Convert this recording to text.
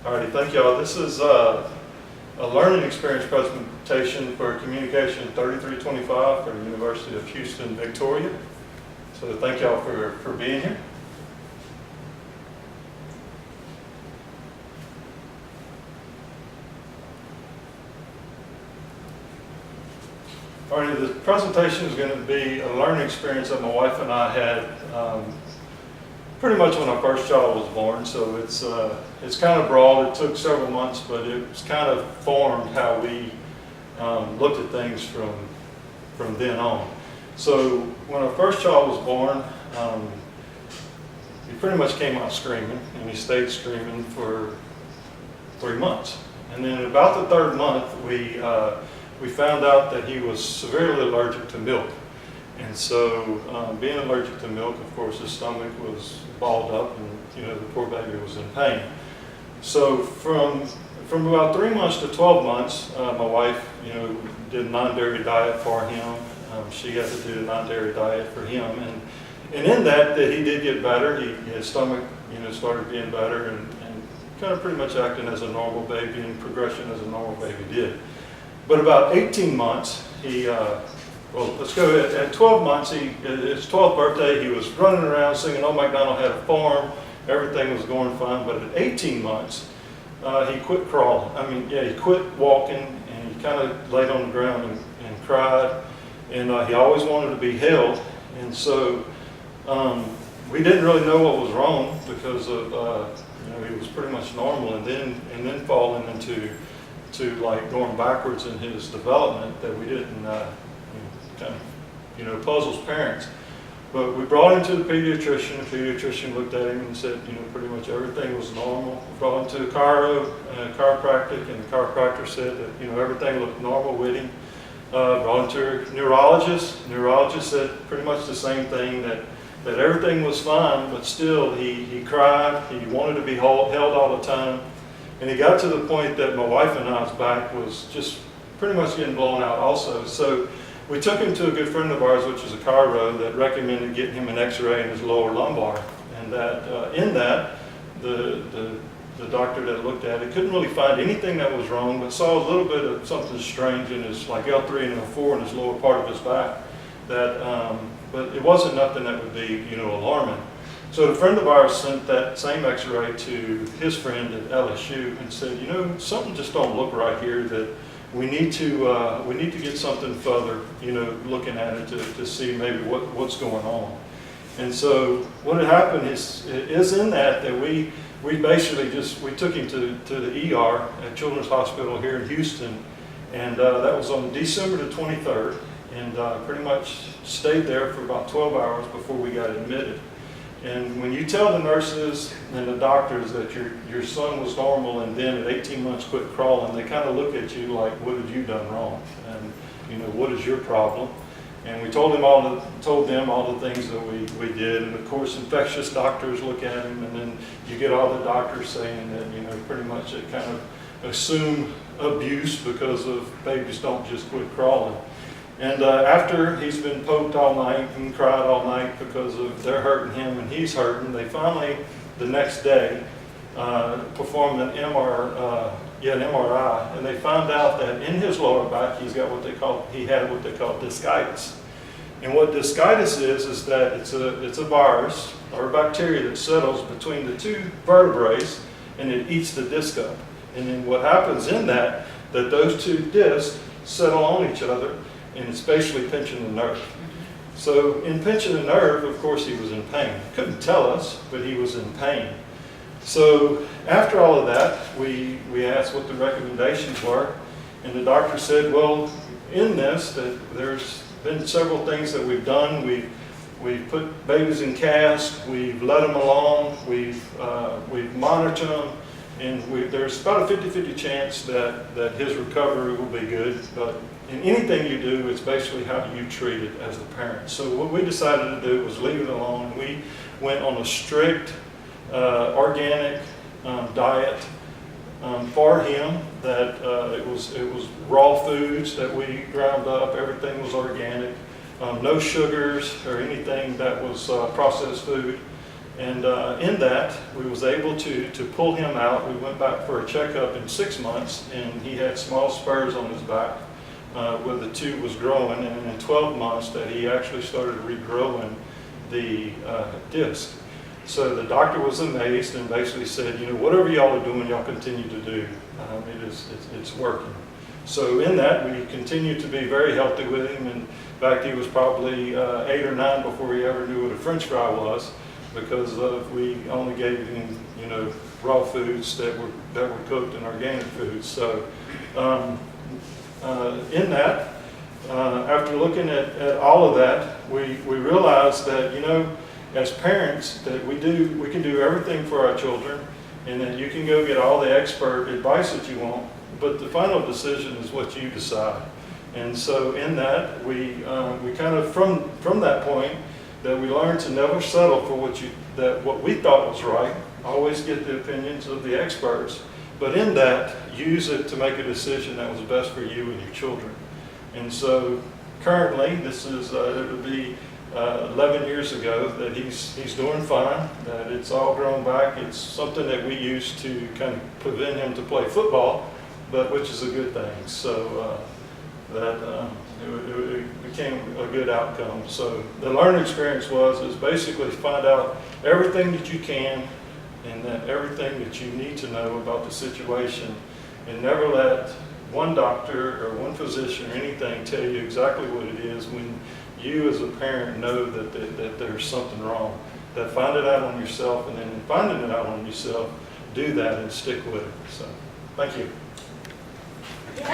Alrighty, thank y'all. This is a learning experience presentation for Communication 3325 for the University of Houston, Victoria. So thank y'all for being here. Alrighty, the presentation is going to be a learning experience that my wife and I had pretty much when our first child was born. So it's kind of broad. It took several months, but it's kind of formed how we looked at things from then on. So when our first child was born, he pretty much came out screaming, and he stayed screaming for 3 months. And then about the third month, we found out that he was severely allergic to milk. And so being allergic to milk, of course, his stomach was balled up, and the poor baby was in pain. So from about 3 months to 12 months, my wife did a non-dairy diet for him. She had to do a non-dairy diet for him, and in that he did get better. His stomach started being better, and kind of pretty much acting as a normal baby, and progression as a normal baby did. But about 18 months, well, let's go at 12 months, his 12th birthday, he was running around singing, "Oh, MacDonald had a farm." Everything was going fine, but at 18 months, he quit crawling. He quit walking, and he kind of laid on the ground and cried, and he always wanted to be held. And so we didn't really know what was wrong, because of he was pretty much normal, and then falling into like going backwards in his development that we didn't kind of puzzles parents. But we brought him to the pediatrician. The pediatrician looked at him and said, pretty much everything was normal. We brought him to a chiropractic, and the chiropractor said that, everything looked normal with him. Brought him to a neurologist. The neurologist said pretty much the same thing, that everything was fine, but still he cried. He wanted to be held all the time. And he got to the point that my wife and I's back was just pretty much getting blown out also. So we took him to a good friend of ours, which is a chiro, that recommended getting him an x-ray in his lower lumbar. And that in that, the doctor that looked at it couldn't really find anything that was wrong, but saw a little bit of something strange in his, like L3 and L4 in his lower part of his back. But it wasn't nothing that would be, alarming. So a friend of ours sent that same x-ray to his friend at LSU and said, something just don't look right here, that we need to get something further, looking at it to see maybe what's going on. And so what had happened is in that we basically we took him to the ER at Children's Hospital here in Houston, and that was on December the 23rd, and pretty much stayed there for about 12 hours before we got admitted. And when you tell the nurses and the doctors that your son was normal, and then at 18 months quit crawling, they kind of look at you like, what have you done wrong? And what is your problem? And we told them all the things that we did. And of course, infectious doctors look at him, and then you get all the doctors saying that pretty much they kind of assume abuse because of babies don't just quit crawling. And after he's been poked all night and cried all night because they're hurting him and he's hurting, they finally, the next day, performed an MRI, and they found out that in his lower back he had what they call discitis. And what discitis is that it's a virus or a bacteria that settles between the two vertebrae, and it eats the disc up. And then what happens in that those two discs settle on each other, and it's basically pinching the nerve. So in pinching the nerve, of course, he was in pain. Couldn't tell us, but he was in pain. So after all of that, we asked what the recommendations were, and the doctor said, well, in this, that there's been several things that we've done. We've put babies in casts, we've let them along, we've monitored them, and there's about a 50-50 chance that his recovery will be good. But in anything you do, it's basically how you treat it as the parent. So what we decided to do was leave it alone. We went on a strict organic diet for him. That it was raw foods that we ground up. Everything was organic. No sugars or anything that was processed food. And in that, we was able to pull him out. We went back for a checkup in 6 months, and he had small spurs on his back where the tube was growing, and in 12 months that he actually started regrowing the disc. So the doctor was amazed and basically said, you know, whatever y'all are doing, y'all continue to do. It's working. So in that, we continued to be very healthy with him. In fact, he was probably 8 or 9 before he ever knew what a French fry was, because we only gave him, you know, raw foods that were cooked and organic foods. So in that, after looking at all of that, we realized that, you know, as parents, that we can do everything for our children, and that you can go get all the expert advice that you want, but the final decision is what you decide. And so in that, we kind of, from that point, that we learned to never settle for what we thought was right, always get the opinions of the experts, but in that, use it to make a decision that was best for you and your children. And so currently, this is, it would be 11 years ago that he's doing fine, that it's all grown back. It's something that we used to kind of prevent him to play football, but which is a good thing. So it became a good outcome. So the learning experience is basically find out everything that you can and that everything that you need to know about the situation, and never let one doctor or one physician or anything tell you exactly what it is when you as a parent know that there's something wrong. That find it out on yourself, and then finding it out on yourself, do that and stick with it. So thank you.